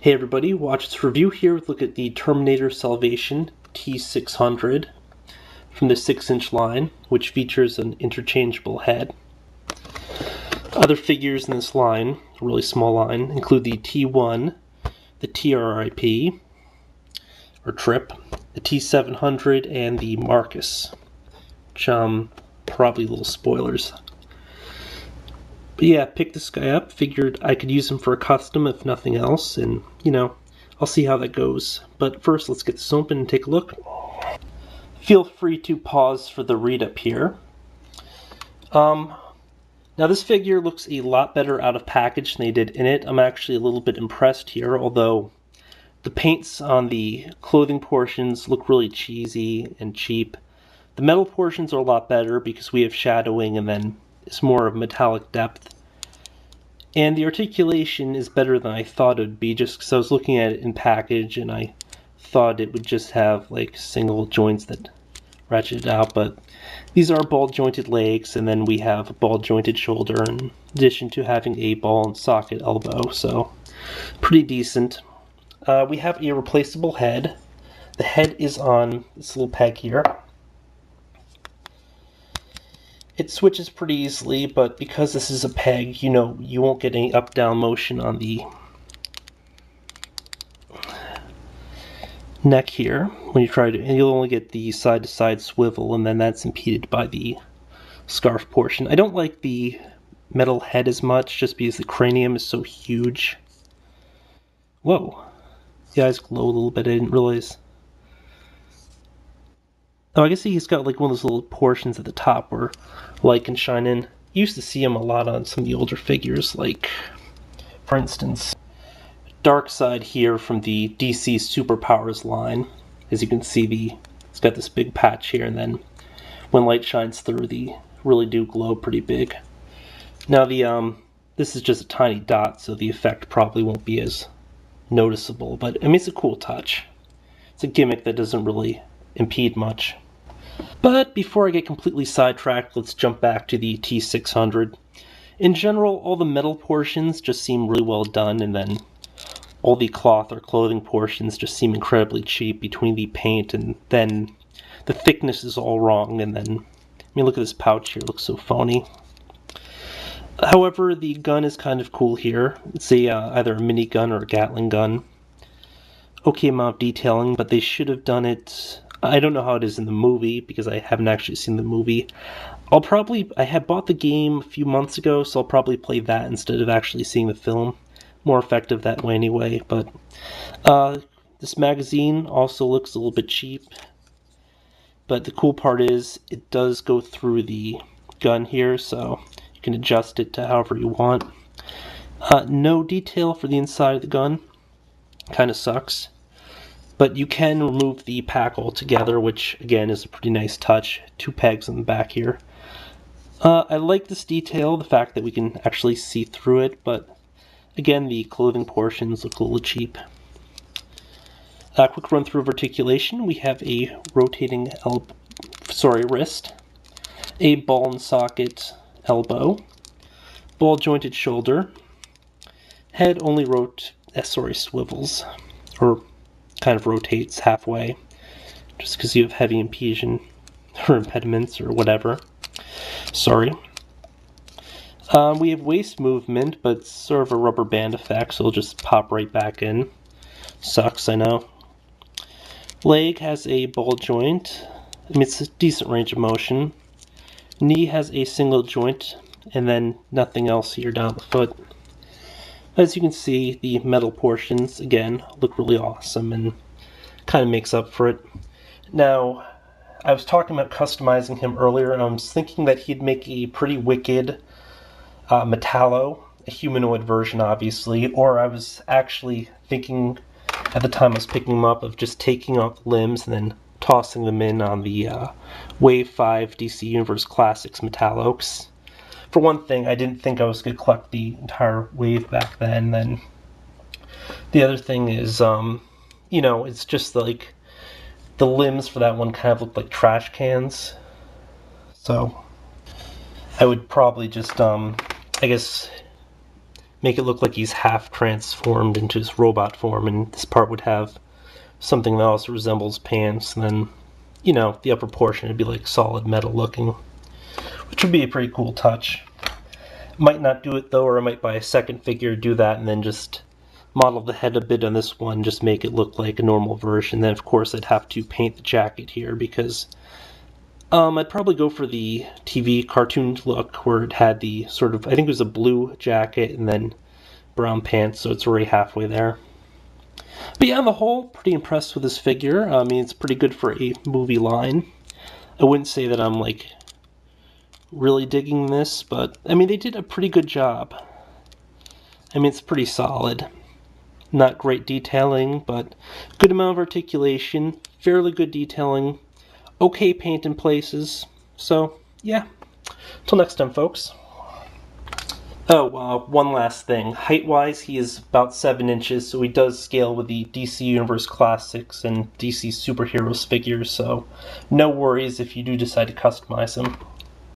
Hey everybody, watch this review here. Look at the Terminator Salvation T-600 from the 6-inch line, which features an interchangeable head. Other figures in this line, a really small line, include the T1, the TRIP, or TRIP, the T-700, and the Marcus, which probably little spoilers. But yeah, picked this guy up, figured I could use him for a custom if nothing else, and, I'll see how that goes. But first, let's get this open and take a look. Feel free to pause for the read-up here. Now this figure looks a lot better out of package than they did in it. I'm actually a little bit impressed here, although the paints on the clothing portions look really cheesy and cheap. The metal portions are a lot better because we have shadowing and then it's more of metallic depth. And the articulation is better than I thought it would be, just because I was looking at it in package and I thought it would just have like single joints that ratcheted out, but these are ball jointed legs, and then we have a ball jointed shoulder in addition to having a ball and socket elbow, so pretty decent. We have a replaceable head. The head is on this little peg here. It switches pretty easily, but because this is a peg, you won't get any up-down motion on the neck here when you try to, and you'll only get the side-to-side swivel, and then that's impeded by the scarf portion. I don't like the metal head as much, just because the cranium is so huge. Whoa. The eyes glow a little bit, I didn't realize. Oh, I guess he's got like one of those little portions at the top where light can shine in. You used to see him a lot on some of the older figures, like, for instance, Darkseid here from the DC Superpowers line. As you can see, it's got this big patch here, and then when light shines through, they really do glow pretty big. Now this is just a tiny dot, so the effect probably won't be as noticeable, but I mean, it's a cool touch. It's a gimmick that doesn't really impede much. But before I get completely sidetracked, let's jump back to the T-600. In general, all the metal portions just seem really well done, and then all the cloth or clothing portions just seem incredibly cheap between the paint, and then the thickness is all wrong, and then, I mean, look at this pouch here, it looks so phony. However, the gun is kind of cool here. It's either a minigun or a Gatling gun. Okay amount of detailing, but they should have done it. I don't know how it is in the movie because I haven't actually seen the movie. I had bought the game a few months ago, so I'll probably play that instead of actually seeing the film. More effective that way anyway, but this magazine also looks a little bit cheap. But the cool part is it does go through the gun here, so you can adjust it to however you want. No detail for the inside of the gun. Kind of sucks. But you can remove the pack altogether, which again is a pretty nice touch. 2 pegs on the back here. I like this detail, the fact that we can actually see through it, but again, the clothing portions look a little cheap. Quick run through of articulation. We have a rotating wrist, a ball and socket elbow, ball jointed shoulder, head only swivels, or kind of rotates halfway, just because you have heavy impedance or impediments or whatever. Sorry. We have waist movement, but it's sort of a rubber band effect, so it'll just pop right back in. Sucks, I know. Leg has a ball joint. I mean, it's a decent range of motion. Knee has a single joint, and then nothing else here down the foot. As you can see, the metal portions, again, look really awesome and kind of makes up for it. Now, I was talking about customizing him earlier, and I was thinking that he'd make a pretty wicked Metallo, a humanoid version, obviously, or I was actually thinking, at the time I was picking him up, of just taking off the limbs and then tossing them in on the Wave 5 DC Universe Classics Metallo. For one thing, I didn't think I was going to collect the entire wave back then. Then the other thing is, it's just like the limbs for that one kind of look like trash cans. So I would probably just, I guess, make it look like he's half transformed into his robot form, and this part would have something that also resembles pants, and then, you know, the upper portion would be like solid metal looking, which would be a pretty cool touch. Might not do it though, or I might buy a second figure, do that, and then just model the head a bit on this one, just make it look like a normal version. Then of course I'd have to paint the jacket here, because I'd probably go for the TV cartoon look, where it had the sort of, I think it was a blue jacket and then brown pants, so it's already halfway there. But yeah, on the whole, pretty impressed with this figure. I mean, it's pretty good for a movie line. I wouldn't say that I'm like really digging this, but I mean, they did a pretty good job. I mean, it's pretty solid. Not great detailing, but good amount of articulation, fairly good detailing, okay paint in places. So yeah, till next time, folks. Oh, one last thing. Height-wise, he is about 7 inches, so he does scale with the DC Universe Classics and DC Superheroes figures, so no worries if you do decide to customize him.